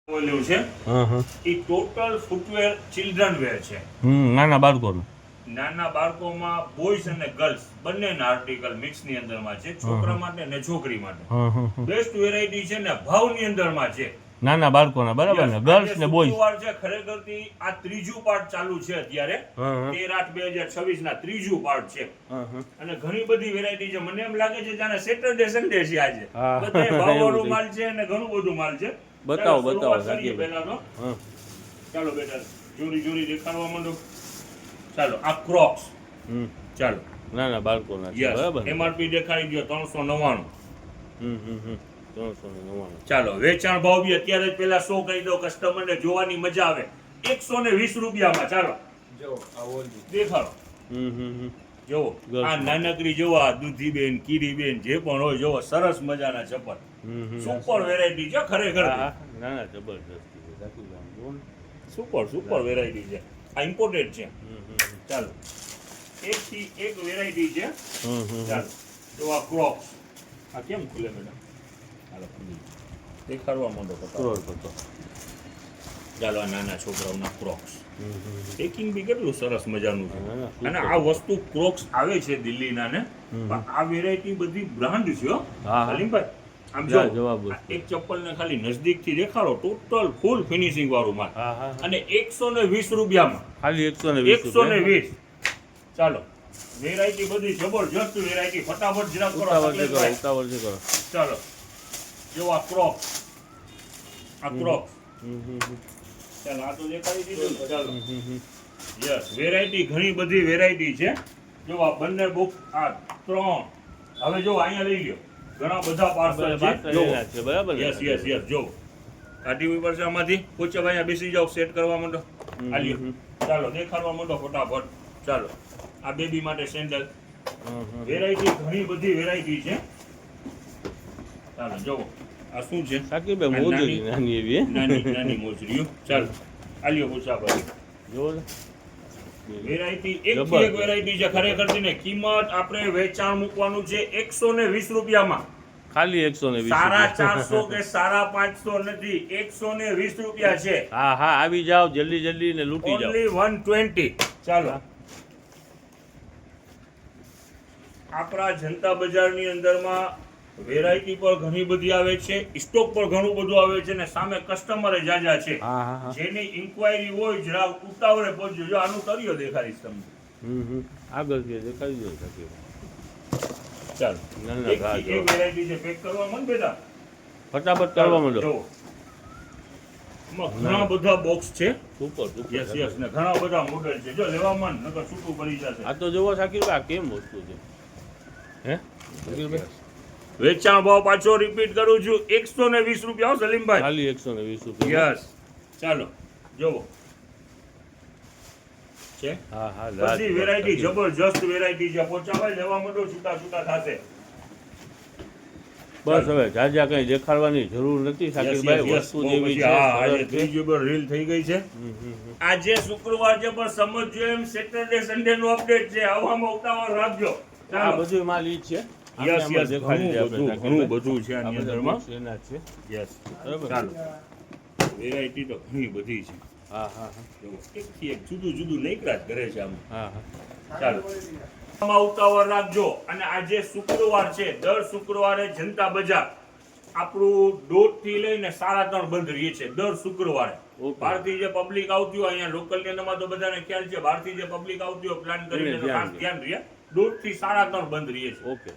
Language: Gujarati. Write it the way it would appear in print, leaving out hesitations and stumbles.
બોલ્યું છે એ ટોટલ ફૂટવેર ચિલ્ડ્રન વેર છે. નાના બાળકોનું નાના બાળકોમાં બોયઝ અને ગર્લ્સ બંનેના આર્ટિકલ મિક્સ ની અંદરમાં છે, છોકરા માટે ને છોકરી માટે. બેસ્ટ વેરાયટી છે ને ભાવની અંદરમાં છે. નાના બાળકોના બરાબર ને, ગર્લ્સ ને બોયઝ છે. ખરેખર આ ત્રીજું પાર્ટ ચાલુ છે અત્યારે 13/8/2026 ના ત્રીજું પાર્ટ છે અને ઘણી બધી વેરાયટી છે. મને એમ લાગે છે જાણે સેટરડે સન્ડે છે આજે. બધે ભાવવાળો માલ છે અને ઘણું બધું માલ છે. બતાવો પહેલા તો ચાલો બેટા જોડી દેખાડવા માંડો. ચાલો આ ક્રોક્સ, ચાલો નાના બાળકોના છે બરાબર. એમઆરપી દેખાડી દો 399. 399. ચાલો વેચાણ ભાવ બી અત્યારે જ પેલા 100 કહી દો, કસ્ટમર ને જોવાની મજા આવે. 120 રૂપિયામાં. ચાલો જો આ ઓલજી દેખાડો. જો આ નાનકડી જોવો, આ દૂધીબેન, કીરીબેન જે પણ હોય જોવો, સરસ મજાના ચપ્પલ. સુપર વેરાયટી છે ખરેખર. નાના જબરદસ્ત સુપર વેરાયટી છે. આ ઇમ્પોર્ટેડ છે. ચાલો એક થી એક વેરાયટી છે. ચાલો જો આ ક્રોક્સ, આ કેમ ખુલે મેડમ? ચાલો દેખાડવા માંડો. ચાલો આ નાના છોકરાઓના ક્રોક્સ. પેકિંગ બી કેટલું સરસ મજાનું છે. અને આ વસ્તુ ક્રોક્સ આવે છે દિલ્હીના ને, આ વેરાયટી બધી બ્રાન્ડ છે. સલીમભાઈ આમ જો એક ચપ્પલ ને ખાલી નજદીક થી દેખાડો, ટોટલ ફૂલ ફિનિશિંગ વાળું માલ અને 120 રૂપિયામાં. ખાલી 120. ચાલો વેરાયટી બધી જબરજસ્ત વેરાયટી. ફટાફટ જરાક કરો. ચાલો જો આ ક્રોક્સ, ચાલો આ તો દેખાડી દીધું. ચાલો યસ, વેરાયટી ઘણી બધી વેરાયટી છે. જો આ બંને બુક, આ 3. હવે જો અહીંયા લઈ લ્યો, ઘણા બધા પાર્સલ છે બરાબર. યસ જો આ ટીવી પર છે. આમાંથી પૂછે ભાઈ બેસી જાઓ, સેટ કરવા માંડો. આ લ્યો, ચાલો દેખાડવા માંડો ફટાફટ. ચાલો આ બેબી માટે સેન્ડલ. વેરાયટી ઘણી બધી વેરાયટી છે. ચાલો જો આ શું છે? નાની મોજરીઓ. ચાલો આ લ્યો પૂછાભાઈ, જો વેરાયટી એક થી એક વેરાયટી છે ખરેખર. ને કિંમત આપણે વેચાણ મૂકવાનું છે 120 રૂપિયામાં. ખાલી 120. 450 કે 550 નથી, 120 રૂપિયા છે. હા આવી જાઓ જલ્દી ને લૂટી જાઓ. ઓન્લી 120. ચાલો આપણા જનતા બજારની અંદરમાં વેરાયટી પર ઘણી બધી આવે છે, સ્ટોક પર ઘણું બધું આવે છે ને સામે કસ્ટમરે જાજા છે. જેની ઇન્ક્વાયરી હોય જરા ઉતાવળે પહોંચજો. જો આનું તરિયો દેખાડીશ તમને. આગળ દેખાડી દો. ચાલો એક વેરાયટી છે, પેક કરવા માંડ બેટા, ફટાફટ કરવા માંડો. ઘણા બધા બોક્સ છે. સુપર યસ ને ઘણા બધા મોડેલ છે. જો લેવા માંડ નકર છૂટું પડી જશે. આ તો જોવો શાકીરભાઈ કેમ વસ્તુ છે. હે વેચાણ ભાવ પાછો રિપીટ કરું છું 120 રૂપિયા. સલીમભાઈ ખાલી 120 રૂપિયા. યસ ચાલો જોવો છે. બધી વેરાયટી જબરજસ્ત વેરાયટી છે. પોચાભાઈ લેવા માંડો, છૂટા થશે. બસ હવે જાજા કઈ દેખાડવાની જરૂર નથી શાકીરભાઈ. વસ્તુ જેવી છે. આજે ત્રીજી બર રીલ થઈ ગઈ છે. આજે શુક્રવાર છે પણ સમજજો એમ સેટરડે સન્ડે નું અપડેટ છે. હવામાં ઉતાવળ રાખજો. આ બધું માલ ઈ છે. ઘણું બધું છે આની અંદરમાં. યસ ચાલો વેરાયટી તો ઘણી બધી છે. એકથી એક જુદું નૈકરાજ કરે છે આમ. ચાલો ઉતાવળ રાખજો. અને આજે શુક્રવાર છે, દર શુક્રવારે જનતા બજાર આપણું 1:30 થી લઈને 3:30 બંધ રહીએ છે દર શુક્રવારે. બહારથી જે પબ્લિક આવતી હોય, અહીંયા લોકલ ની અંદરમાં તો બધાને ખ્યાલ છે, બહારથી જે પબ્લિક આવતી હોય પ્લાન કરીને ધ્યાન રહે 1:30 થી 3:30 બંધ રહીએ છે. ઓકે.